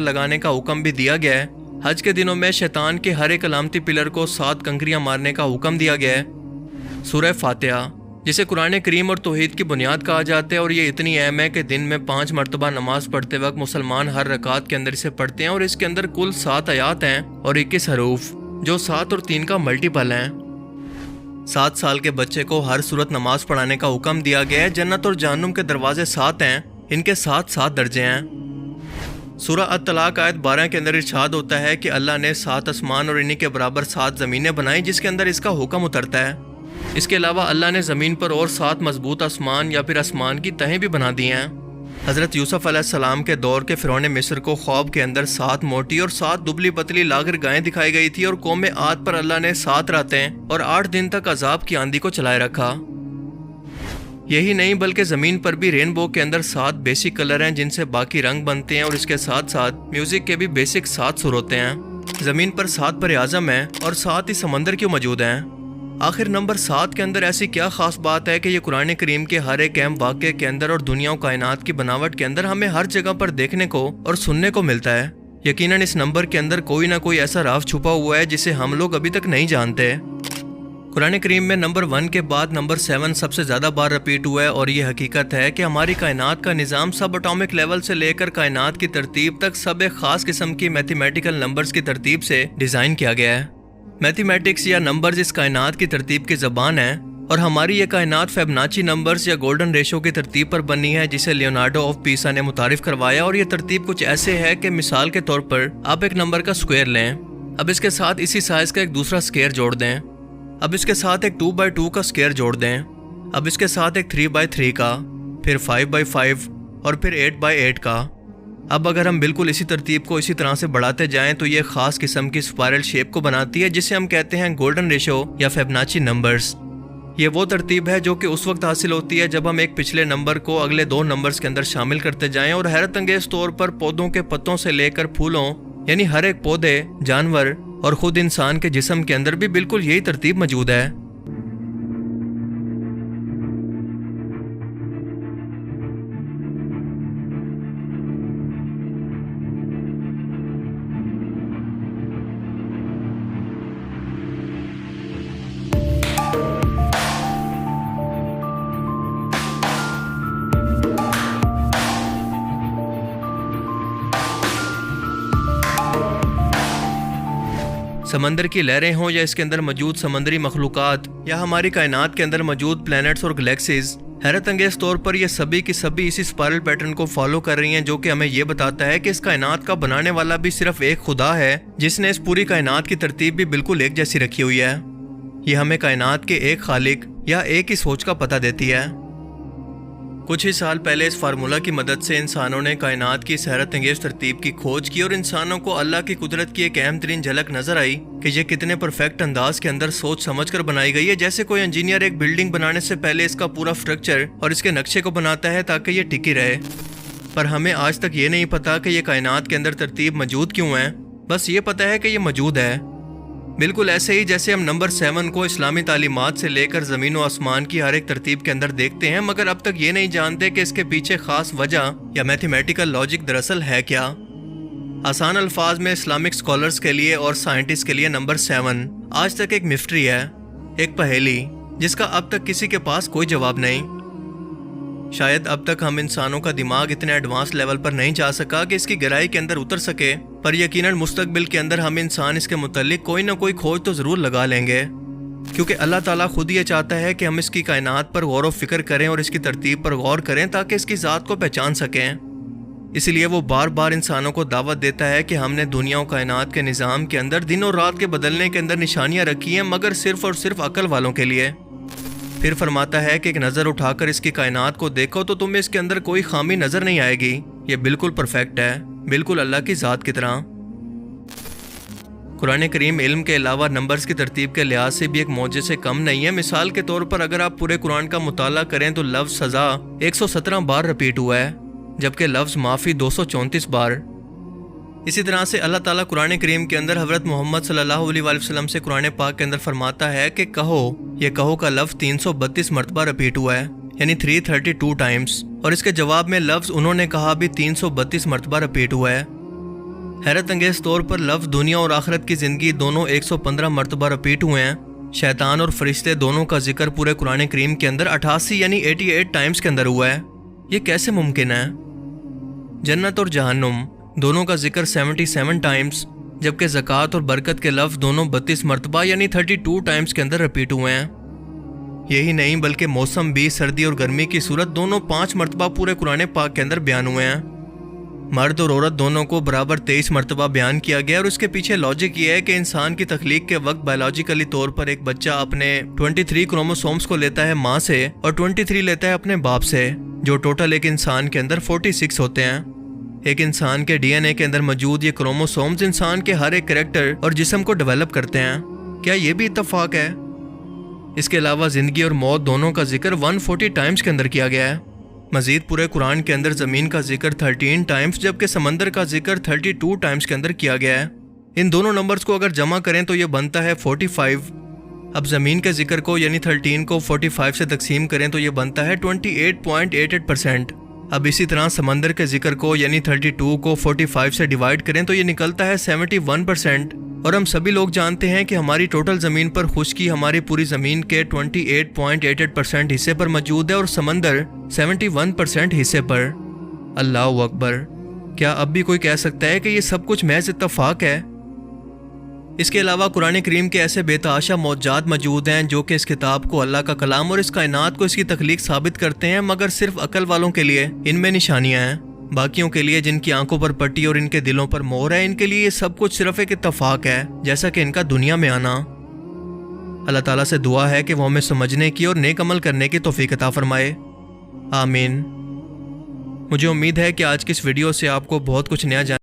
लगाने का हुक्म भी दिया गया है। हज के दिनों में शैतान के हर एक अलामती पिलर को 7 कंकरियां मारने का हुक्म दिया गया है। सूरह फातिहा, जिसे कुरान करीम और तौहीद की बुनियाद कहा जाता है, और ये इतनी अहम है कि दिन में 5 मरतबा नमाज पढ़ते वक्त मुसलमान हर रकात के अंदर इसे पढ़ते हैं। और इसके अंदर कुल 7 आयात हैं और 21 हरूफ, जो 7 और 3 का मल्टीपल हैं। 7 साल के बच्चे को हर सूरत नमाज पढ़ाने का हुक्म दिया गया है। जन्नत और जहन्नुम के दरवाजे 7 हैं, इनके 7 दर्जे हैं। सूरह अत-तलाक आयत 12 के अंदर इरशाद होता है कि अल्लाह ने 7 आसमान और इन्हीं के बराबर 7 ज़मीनें बनाई जिसके अंदर इसका हुक्म उतरता है। इसके अलावा अल्लाह ने ज़मीन पर और 7 मजबूत आसमान या फिर आसमान की तहें भी बना दी हैं। हज़रत यूसुफ अलैहिस्सलाम के दौर के फ़िरौन मिस्र को ख्वाब के अंदर 7 मोटी और 7 दुबली पतली लागर गायें दिखाई गई थी, और कौम आद पर अल्लाह ने 7 रातें और 8 दिन तक अजाब की आंधी को चलाए रखा। यही नहीं बल्कि ज़मीन पर भी रेनबो के अंदर 7 बेसिक कलर हैं जिनसे बाकी रंग बनते हैं, और इसके साथ साथ म्यूज़िक के भी बेसिक 7 सुर होते हैं। ज़मीन पर 7 बर आज़म हैं और 7 ही समंदर क्यों मौजूद हैं? आखिर नंबर 7 के अंदर ऐसी क्या खास बात है कि ये कुरान करीम के हर एक अहम वाक़े के अंदर और दुनिया और कायनात की बनावट के अंदर हमें हर जगह पर देखने को और सुनने को मिलता है। यकीनन इस नंबर के अंदर कोई ना कोई ऐसा राज छुपा हुआ है जिसे हम लोग अभी तक नहीं जानते। कुरान करीम में नंबर 1 के बाद नंबर 7 सबसे ज़्यादा बार रिपीट हुआ है, और ये हकीकत है कि हमारी कायनात का निज़ाम सब एटॉमिक लेवल से लेकर कायनात की तरतीब तक सब एक ख़ास किस्म की मैथमेटिकल नंबर्स की तरतीब से डिज़ाइन किया गया है। मैथमेटिक्स या नंबर्स इस कायनात की तरतीब की ज़बान है, और हमारी ये कायनात फिबोनाची नंबर्स या गोल्डन रेशो की तरतीब पर बनी है जिसे लियोनार्डो ऑफ पीसा ने मुतारिफ करवाया। और ये तरतीब कुछ ऐसे है कि मिसाल के तौर पर आप एक नंबर का स्क्वायर लें, अब इसके साथ इसी साइज़ का एक दूसरा स्क्वायर जोड़ दें, अब इसके साथ एक 2x2 का स्क्वायर जोड़ दें, अब इसके साथ एक 3x3 का, फिर 5x5 और फिर 8x8 का। अब अगर हम बिल्कुल इसी तरतीब को इसी तरह से बढ़ाते जाएं तो ये ख़ास किस्म की स्पायरल शेप को बनाती है जिसे हम कहते हैं गोल्डन रेशो या फिबोनाची नंबर्स। ये वो तरतीब है जो कि उस वक्त हासिल होती है जब हम एक पिछले नंबर को अगले 2 नंबर्स के अंदर शामिल करते जाएं, और हैरत अंगेज तौर पर पौधों के पत्तों से लेकर फूलों, यानी हर एक पौधे, जानवर और ख़ुद इंसान के जिस्म के अंदर भी बिल्कुल यही तरतीब मौजूद है। समंदर की लहरें हों या इसके अंदर मौजूद समंदरी मखलूक़ात या हमारी कायनात के अंदर मौजूद प्लैनेट्स और गैलेक्सीज, हैरत अंगेज तौर पर ये सभी की सभी इसी स्पायरल पैटर्न को फॉलो कर रही हैं, जो कि हमें ये बताता है कि इस कायनात का बनाने वाला भी सिर्फ एक खुदा है जिसने इस पूरी कायनात की तरतीब भी बिल्कुल एक जैसी रखी हुई है। ये हमें कायनात के एक खालिक या एक ही सोच का पता देती है। कुछ ही साल पहले इस फार्मूला की मदद से इंसानों ने कायनात की इस हैरत अंगेज तरतीब की खोज की, और इंसानों को अल्लाह की कुदरत की एक अहम तरीन झलक नजर आई कि ये कितने परफेक्ट अंदाज के अंदर सोच समझ कर बनाई गई है, जैसे कोई इंजीनियर एक बिल्डिंग बनाने से पहले इसका पूरा स्ट्रक्चर और इसके नक्शे को बनाता है ताकि ये टिकी रहे। पर हमें आज तक ये नहीं पता कि ये कायनात के अंदर तरतीब मौजूद क्यों है, बस ये पता है कि ये मौजूद है। बिल्कुल ऐसे ही जैसे हम नंबर 7 को इस्लामी तालीमात से लेकर ज़मीन व आसमान की हर एक तरतीब के अंदर देखते हैं, मगर अब तक ये नहीं जानते कि इसके पीछे ख़ास वजह या मैथमेटिकल लॉजिक दरअसल है क्या। आसान अल्फाज में इस्लामिक स्कॉलर्स के लिए और साइंटिस्ट के लिए नंबर 7 आज तक एक मिस्ट्री है, एक पहेली जिसका अब तक किसी के पास कोई जवाब नहीं। शायद अब तक हम इंसानों का दिमाग इतने एडवांस लेवल पर नहीं जा सका कि इसकी गहराई के अंदर उतर सके, पर यकीनन मुस्तकबिल के अंदर हम इंसान इसके मुतालिक कोई ना कोई खोज तो ज़रूर लगा लेंगे, क्योंकि अल्लाह ताला खुद ये चाहता है कि हम इसकी कायनात पर गौर व फिक्र करें और इसकी तरतीब पर गौर करें ताकि इसकी ज़ात को पहचान सकें। इसलिए वो बार बार इंसानों को दावत देता है कि हमने दुनिया और कायनात के निज़ाम के अंदर दिन और रात के बदलने के अंदर निशानियाँ रखी हैं, मगर सिर्फ और सिर्फ अकल वालों के लिए। फिर फरमाता है कि एक नज़र उठाकर इसकी कायनात को देखो तो तुम्हें इसके अंदर कोई खामी नज़र नहीं आएगी, ये बिल्कुल परफेक्ट है, बिल्कुल अल्लाह की ज़ात की तरह। कुरान करीम इल्म के अलावा नंबर्स की तरतीब के लिहाज से भी एक मौजे से कम नहीं है। मिसाल के तौर पर अगर आप पूरे कुरान का मुताला करें तो लफ्ज़ सज़ा 117 बार रिपीट हुआ है, जबकि लफ्ज़ माफ़ी 234 बार। इसी तरह से अल्लाह ताला कुरान करीम के अंदर हज़रत मोहम्मद सल्लल्लाहु अलैहि वसल्लम से कुरान पाक के अंदर फरमाता है कि कहो, ये कहो का लफ्ज़ 332 मरतबा रिपीट हुआ है, यानी 332 टाइम्स, और इसके जवाब में लफ्ज़ उन्होंने कहा भी 332 मरतबा रिपीट हुआ है। حیرت انگیز طور پر لفظ دنیا اور آخرت کی زندگی دونوں 115 مرتبہ رپیٹ ہوئے ہیں۔ شیطان اور فرشتے دونوں کا ذکر پورے قرآن کریم کے اندر 88 یعنی 88 ٹائمز کے اندر ہوا ہے۔ یہ کیسے ممکن ہے؟ جنت اور جہنم دونوں کا ذکر 77 ٹائمز، جبکہ زکوٰۃ اور برکت کے لفظ دونوں 32 مرتبہ یعنی 32 ٹائمز کے اندر رپیٹ ہوئے ہیں۔ یہی نہیں بلکہ موسم بھی، سردی اور گرمی کی صورت دونوں 5 مرتبہ پورے قرآن پاک کے اندر بیان ہوئے ہیں۔ مرد اور عورت دونوں کو برابر 23 مرتبہ بیان کیا گیا، اور اس کے پیچھے لاجک یہ ہے کہ انسان کی تخلیق کے وقت بائیولوجیکلی طور پر ایک بچہ اپنے 23 کروموسومز کو لیتا ہے ماں سے اور 23 لیتا ہے اپنے باپ سے، جو ٹوٹل ایک انسان کے اندر 46 ہوتے ہیں۔ ایک انسان کے ڈی این اے کے اندر موجود یہ کروموسومز انسان کے ہر ایک کریکٹر اور جسم کو ڈیولپ کرتے ہیں۔ کیا یہ بھی اتفاق ہے؟ اس کے علاوہ زندگی اور موت دونوں کا ذکر 140 ٹائمز کے اندر کیا گیا ہے۔ مزید پورے قرآن کے اندر زمین کا ذکر 13 ٹائمز جبکہ سمندر کا ذکر 32 ٹائمز کے اندر کیا گیا ہے۔ ان دونوں نمبرز کو اگر جمع کریں تو یہ بنتا ہے 45۔ اب زمین کے ذکر کو یعنی 13 کو 45 سے تقسیم کریں تو یہ بنتا ہے 28.88%۔ اب اسی طرح سمندر کے ذکر کو یعنی 32 کو 45 سے ڈیوائڈ کریں تو یہ نکلتا ہے 71%۔ اور ہم سبھی لوگ جانتے ہیں کہ ہماری ٹوٹل زمین پر خشکی ہماری پوری زمین کے 28.88% حصے پر موجود ہے اور سمندر 71% حصے پر۔ اللہ اکبر! کیا اب بھی کوئی کہہ سکتا ہے کہ یہ سب کچھ محض اتفاق ہے؟ اس کے علاوہ قرآن کریم کے ایسے بے تحاشا معجزات موجود ہیں جو کہ اس کتاب کو اللہ کا کلام اور اس کائنات کو اس کی تخلیق ثابت کرتے ہیں، مگر صرف عقل والوں کے لیے ان میں نشانیاں ہیں۔ باقیوں کے لیے جن کی آنکھوں پر پٹی اور ان کے دلوں پر مہر ہے، ان کے لیے یہ سب کچھ صرف ایک اتفاق ہے، جیسا کہ ان کا دنیا میں آنا۔ اللہ تعالیٰ سے دعا ہے کہ وہ ہمیں سمجھنے کی اور نیک عمل کرنے کی توفیق عطا فرمائے، آمین۔ مجھے امید ہے کہ آج کی اس ویڈیو سے آپ کو بہت کچھ نیا